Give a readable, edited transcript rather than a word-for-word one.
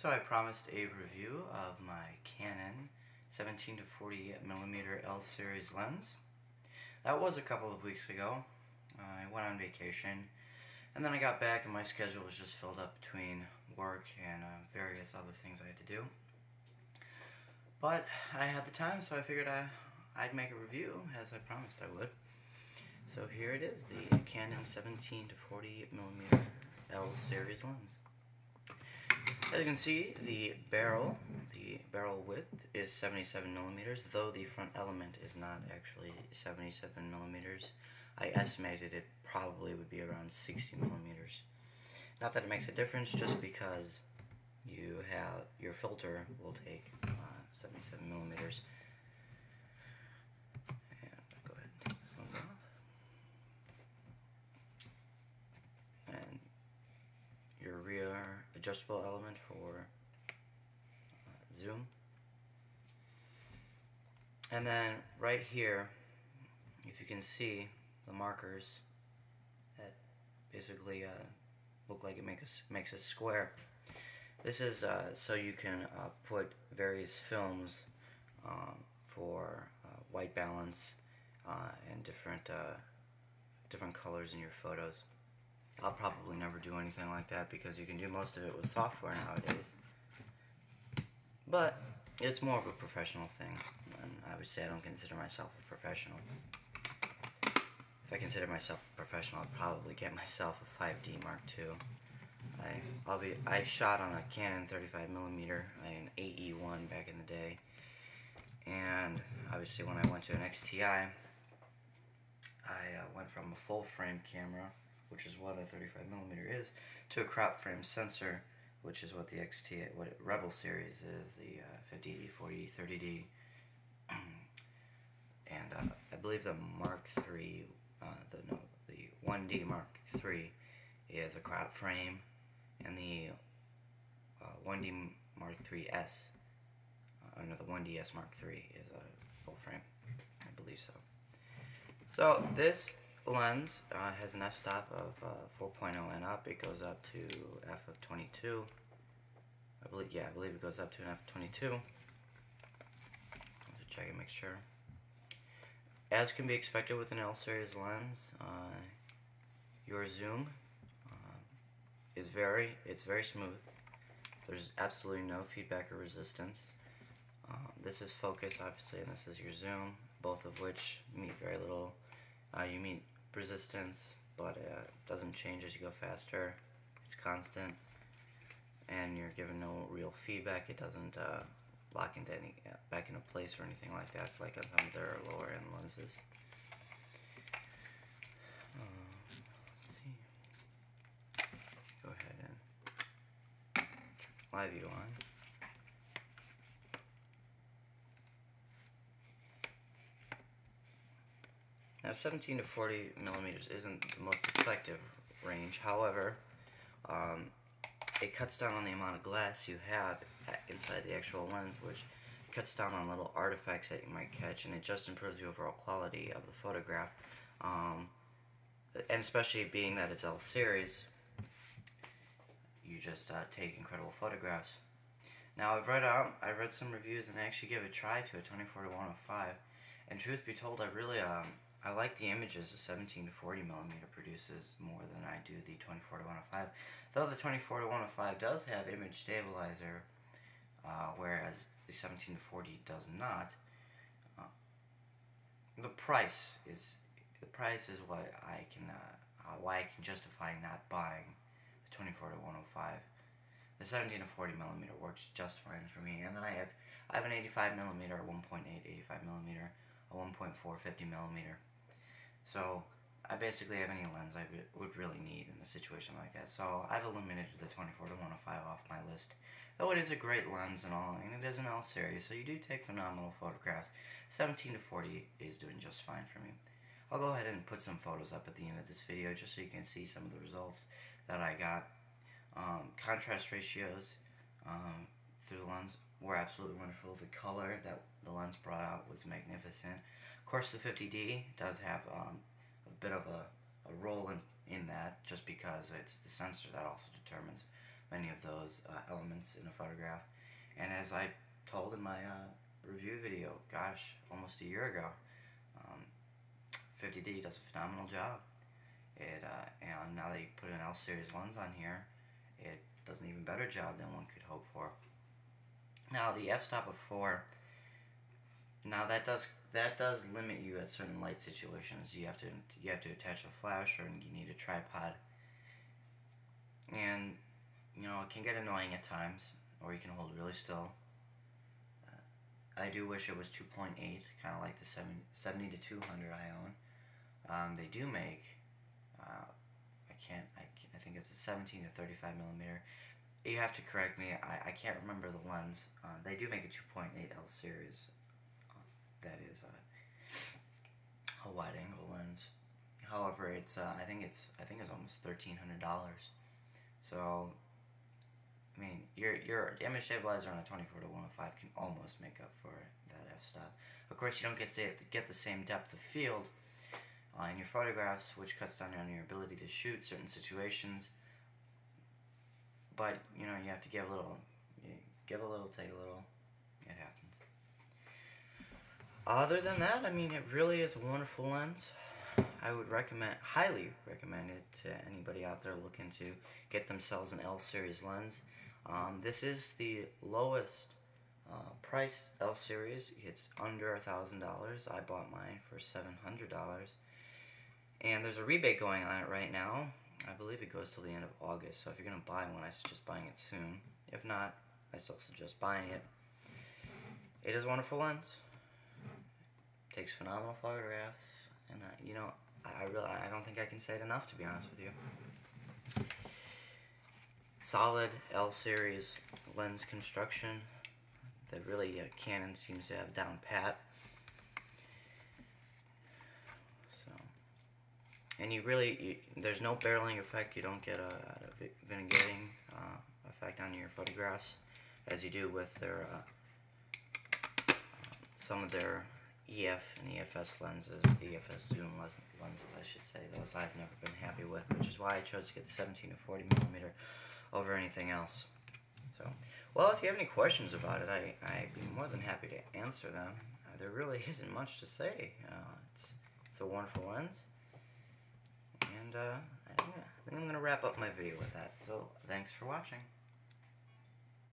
So I promised a review of my Canon 17-40mm L series lens. That was a couple of weeks ago. I went on vacation and then I got back and my schedule was just filled up between work and various other things I had to do. But I had the time, so I figured I'd make a review as I promised I would. So here it is, the Canon 17-40mm L series lens. As you can see, the barrel width is 77mm, though the front element is not actually 77mm. I estimated it probably would be around 60mm. Not that it makes a difference, just because your filter will take 77mm. And I'll go ahead and take this lens off. And your rear adjustable element for zoom. And then right here, if you can see the markers that basically look like it makes a square. This is so you can put various films for white balance and different colors in your photos. I'll probably never do anything like that because you can do most of it with software nowadays. But it's more of a professional thing, and I would say I don't consider myself a professional. If I consider myself a professional, I'd probably get myself a 5D Mark II. I shot on a Canon 35mm, an AE1 back in the day, and obviously when I went to an XTI, I went from a full frame camera, which is what a 35mm is, to a crop frame sensor, which is what the what Rebel series is, the 50D, 40D, 30D, and I believe the Mark III, the 1D Mark III is a crop frame, and the 1D Mark III's, no, the 1DS Mark III is a full frame, I believe so. So this lens has an f-stop of 4.0 and up. It goes up to f of 22. I believe it goes up to an f of 22. Let's check and make sure. As can be expected with an L series lens, your zoom is very smooth. There's absolutely no feedback or resistance. This is focus, obviously, and this is your zoom, both of which meet very little. You meet resistance, but it doesn't change as you go faster. It's constant, and you're given no real feedback. It doesn't lock into back into place or anything like that, like on some of their lower end lenses. Let's see. Go ahead and turn live view on. Now 17-40mm isn't the most effective range, however, it cuts down on the amount of glass you have inside the actual lens, which cuts down on little artifacts that you might catch, and it just improves the overall quality of the photograph. And especially being that it's L series, you just take incredible photographs. Now I read some reviews and I actually gave a try to a 24-105, and truth be told, I like the images the 17-40mm produces more than I do the 24-105. Though the 24-105 does have image stabilizer, whereas the 17-40 does not. The price is what why I can justify not buying the 24-105. The 17-40mm works just fine for me, and then I have an 85mm, 1.8 85mm, a 1.4 50mm. So I basically have any lens I would really need in a situation like that. So I've eliminated the 24-105 off my list. Though it is a great lens and all, and it is an L series, so you do take phenomenal photographs. 17-40 is doing just fine for me. I'll go ahead and put some photos up at the end of this video just so you can see some of the results that I got. Contrast ratios through the lens were absolutely wonderful. The color that the lens brought out was magnificent. Of course, the 50D does have a bit of a role in that, just because it's the sensor that also determines many of those elements in a photograph. And as I told in my review video, gosh, almost a year ago, 50D does a phenomenal job. And now that you put an L series lens on here, it does an even better job than one could hope for. Now the f-stop of 4, now that does limit you at certain light situations. You have to attach a flash, or you need a tripod, and you know, it can get annoying at times, or you can hold really still. I do wish it was 2.8, kind of like the 70-200 I own. They do make, I think it's a 17-35mm. You have to correct me, I can't remember the lens. They do make a 2.8 L series. That is a wide angle lens. However, it's I think it's almost $1,300. So I mean, your image stabilizer on a 24-105 can almost make up for that f-stop. Of course, you don't get the same depth of field in your photographs, which cuts down on your ability to shoot certain situations. But you know, you have to give a little, take a little. It happens. Other than that, I mean, it really is a wonderful lens. I would highly recommend it to anybody out there looking to get themselves an L series lens. This is the lowest priced L series. It's under $1,000. I bought mine for $700, and there's a rebate going on it right now. I believe it goes till the end of August. So if you're gonna buy one, I suggest buying it soon. If not, I still suggest buying it. It is a wonderful lens. Takes phenomenal photographs, and you know, I don't think I can say it enough, to be honest with you. Solid L series lens construction that really Canon seems to have down pat. So, and there's no barreling effect. You don't get a vignetting effect on your photographs as you do with their some of their EF and EFS lenses, EFS zoom lenses, I should say. Those I've never been happy with, which is why I chose to get the 17-40mm over anything else. So, well, if you have any questions about it, I'd be more than happy to answer them. There really isn't much to say. It's a wonderful lens, and I think I'm going to wrap up my video with that. So, thanks for watching.